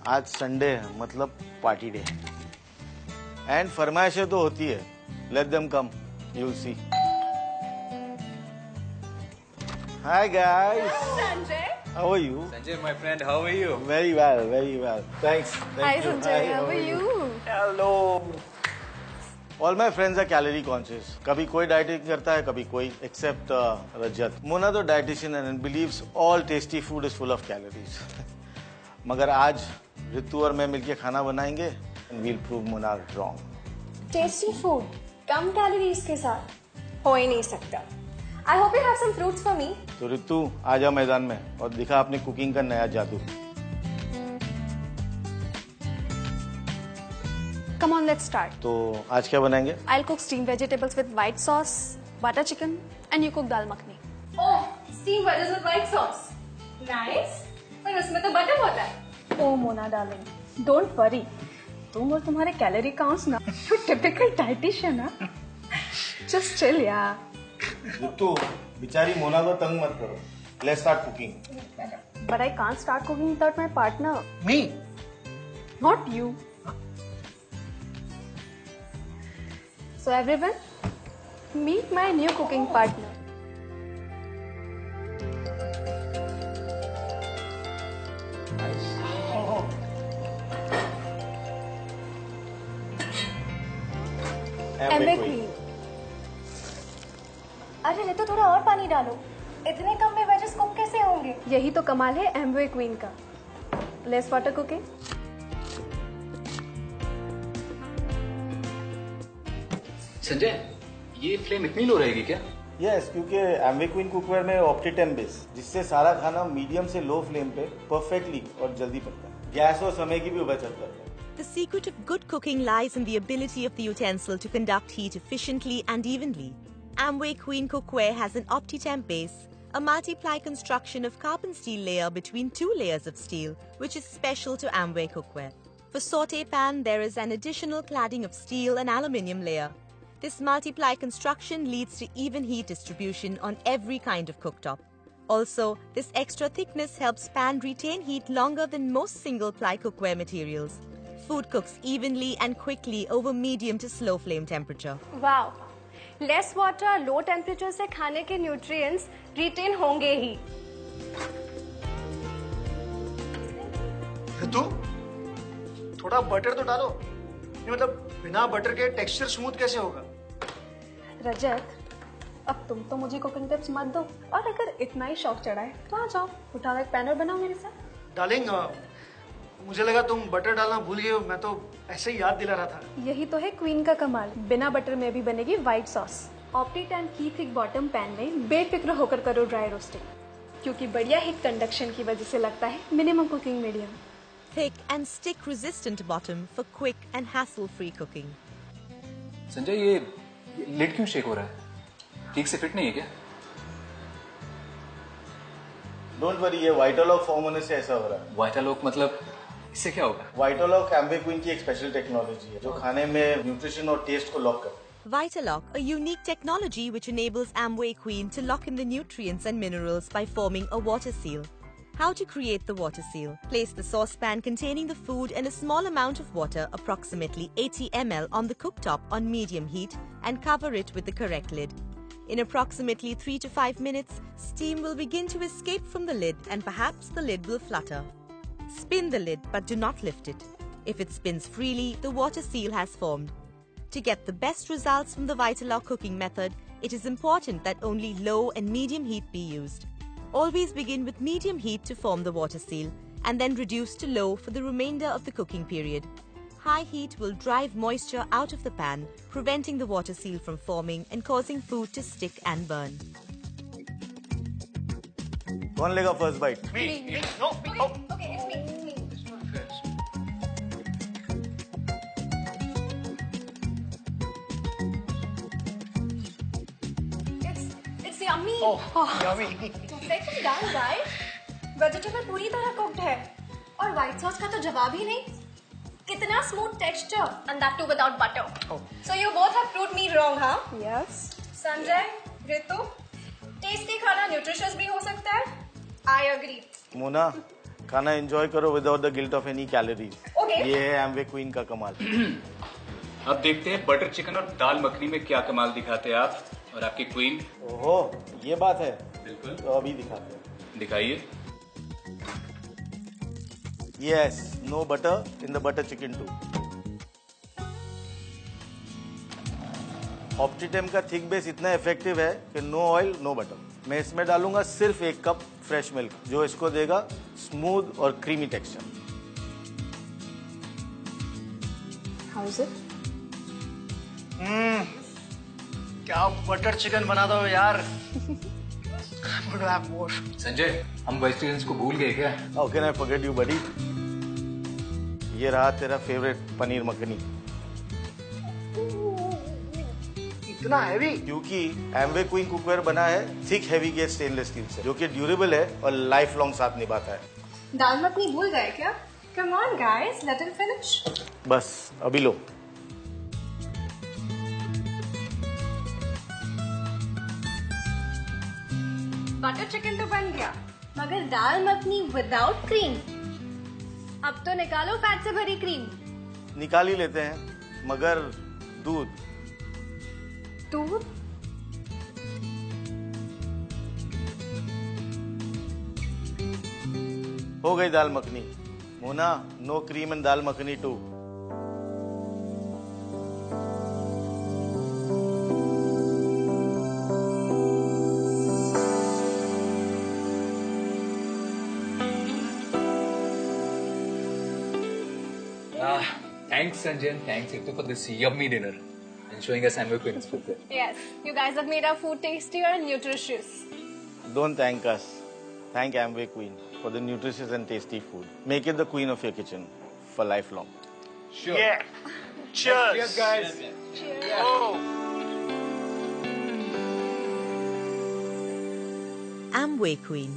आज संडे है, मतलब पार्टी डे है। एंड फरमाइशें तो होती है। Let them come, you will see. Hi guys. Sanjay. How are you? Sanjay, my friend, how are you? Very well, very well. Thanks. Hi Thank you. Sanjay, Hi, how are you? Hello. All my friends are calorie conscious. कभी कोई dieting करता है, कभी कोई, except रजत. Mona तो dietitian and believes all tasty food is full of calories. मगर आज रितु और मैं मिलके खाना बनाएंगे and we'll prove Mona wrong. Tasty food, come calories के साथ हो ही नहीं सकता। I hope you have some fruits for me. तो रितु आ जा मैदान में और दिखा अपनी कुकिंग का नया जादू। Come on, let's start. तो आज क्या बनाएंगे? I'll cook steamed vegetables with white sauce, butter chicken, and you cook dal makhni. Oh, steamed veggies with white sauce. Nice. पर उसमें तो बटर होता है। Oh, Mona darling, don't worry. तुम और तुम्हारे कैलोरी काउंट्स ना, you typical dietitian ना. Just chill यार. रितु, बेचारी मोना को तंग मत करो। Let's start cooking. But I can't start cooking without my partner. Me? Not you. So everyone, meet my new cooking partner. Amway Queen. अरे रितु थोड़ा और पानी डालो। इतने कम में वेजेस कुक कैसे होंगे? यही तो कमाल है एम्वे क्वीन का। Less water cooking. संजय, ये फ्लेम इतनी लो रहेगी क्या? Yes, क्योंकि Amway Queen कुकवेयर में ऑप्टीटेम बेस, जिससे सारा खाना मीडियम से लो फ्लेम पे परफेक्टली और जल्दी पकता है। गैस और समय की भी बचत करता है। The secret of good cooking lies in the ability of the utensil to conduct heat efficiently and evenly. Amway Queen cookware has an OptiTemp base, a multiply construction of carbon steel layer between two layers of steel, which is special to Amway cookware. For saute pan, there is an additional cladding of steel and aluminium layer. This multiply construction leads to even heat distribution on every kind of cooktop. Also, this extra thickness helps pan retain heat longer than most single-ply cookware materials. Food cooks evenly and quickly over medium to slow flame temperature. Wow. Less water, low temperature से खाने के nutrients retain होंगे ही। रितु, थोड़ा butter तो डालो। ये मतलब बिना बटर के टेक्सचर स्मूथ कैसे होगा? रजत, अब तुम तो मुझे कुकिंग टिप्स मत दो, और अगर इतना ही शौक चढ़ा है तो आ जाओ, उठाओ एक पैन और बनाओ मेरे साथ। डार्लिंग, मुझे लगा तुम बटर डालना भूल गए हो, मैं तो ऐसे ही याद दिला रहा था। यही तो है क्वीन का कमाल, बिना बटर में भी बनेगी व्हाइट सॉस। ऑप्टीटैन की थिक बॉटम पैन में बेफिक्र होकर करो ड्राई रोस्टिंग, क्योंकि बढ़िया हीट कंडक्शन की वजह से लगता है minimum cooking medium. Thick and stick resistant bottom for quick and hassle-free cooking. Sanjay, ये लिड क्यों शेक हो रहा है? ठीक से फिट नहीं है क्या? डोंट वरी, ये वाइटालॉक फॉर्म होने से ऐसा हो रहा है। वाइटालॉक मतलब इससे क्या होगा? वाइटालॉक Amway Queen की एक स्पेशल टेक्नोलॉजी है जो खाने में न्यूट्रिशन और टेस्ट को लॉक करता है। Vitalock, a unique technology which enables Amway Queen to lock in the nutrients and minerals by forming a water seal. How to create the water seal? Place the saucepan containing the food in a small amount of water, approximately 80 ml, on the cooktop on medium heat and cover it with the correct lid. In approximately 3 to 5 minutes, steam will begin to escape from the lid and perhaps the lid will flutter. Spin the lid but do not lift it. If it spins freely, the water seal has formed. To get the best results from the Vitalock cooking method, it is important that only low and medium heat be used. Always begin with medium heat to form the water seal and then reduce to low for the remainder of the cooking period. High heat will drive moisture out of the pan, preventing the water seal from forming and causing food to stick and burn. कौन लेगा first bite? Me. No, me. Oh. Okay, it's me. It's yummy. Oh, yummy. Second done, guys. Vegetable पूरी तरह cooked है और white sauce का तो जवाब ही नहीं। कितना smooth texture And that too without butter. Oh. So you both have proved me wrong, huh? Yes. Sanjay, Ritu, tasty खाना न्यूट्रिशियस भी हो सकता है। I agree. मोना, खाना एंजॉय करो without the guilt of any calories. Okay. ये है एमवे क्वीन का कमाल। अब देखते हैं बटर चिकन और दाल मखनी में क्या कमाल दिखाते हैं आप और आपकी क्वीन। ओहो, ये बात है। बिल्कुल, तो अभी दिखाते हैं। दिखाइए। Yes, no butter in the butter chicken too. ऑप्टिटेम का थिक बेस इतना इफेक्टिव है कि नो ऑयल नो बटर। मैं इसमें डालूंगा सिर्फ 1 कप फ्रेश मिल्क, जो इसको देगा स्मूथ और creamy texture. How is it? क्या बटर चिकन बना दो यार। Would have more. संजय, हम वेजिटेरियंस को भूल गए क्या? How can I forget you buddy. ये रहा तेरा फेवरेट पनीर मखनी। इतना हैवी? क्योंकि एमवे क्वीन कुकवेयर बना है thick heavy gauge stainless steel से, जो कि ड्यूरेबल है और लाइफ लॉन्ग साथ निभाता है। दाल मखनी भूल गए क्या? Come on guys, let him finish. बस अभी लो। बटर चिकन तो बन गया, मगर दाल मखनी विदाउट क्रीम। अब तो निकालो फैट से भरी क्रीम। निकाल ही लेते हैं, मगर दूध। दूध? हो गई dal makhani. Mona, no cream and dal makhani too. Thanks Sanjay and thanks Ritu for this yummy dinner and showing us Amway Queen's food. Yes, you guys have made our food tastier and nutritious. Don't thank us. Thank Amway Queen for the nutritious and tasty food. Make it the queen of your kitchen for lifelong. Sure. Yeah. Cheers. Cheers guys. Oh. Amway Queen.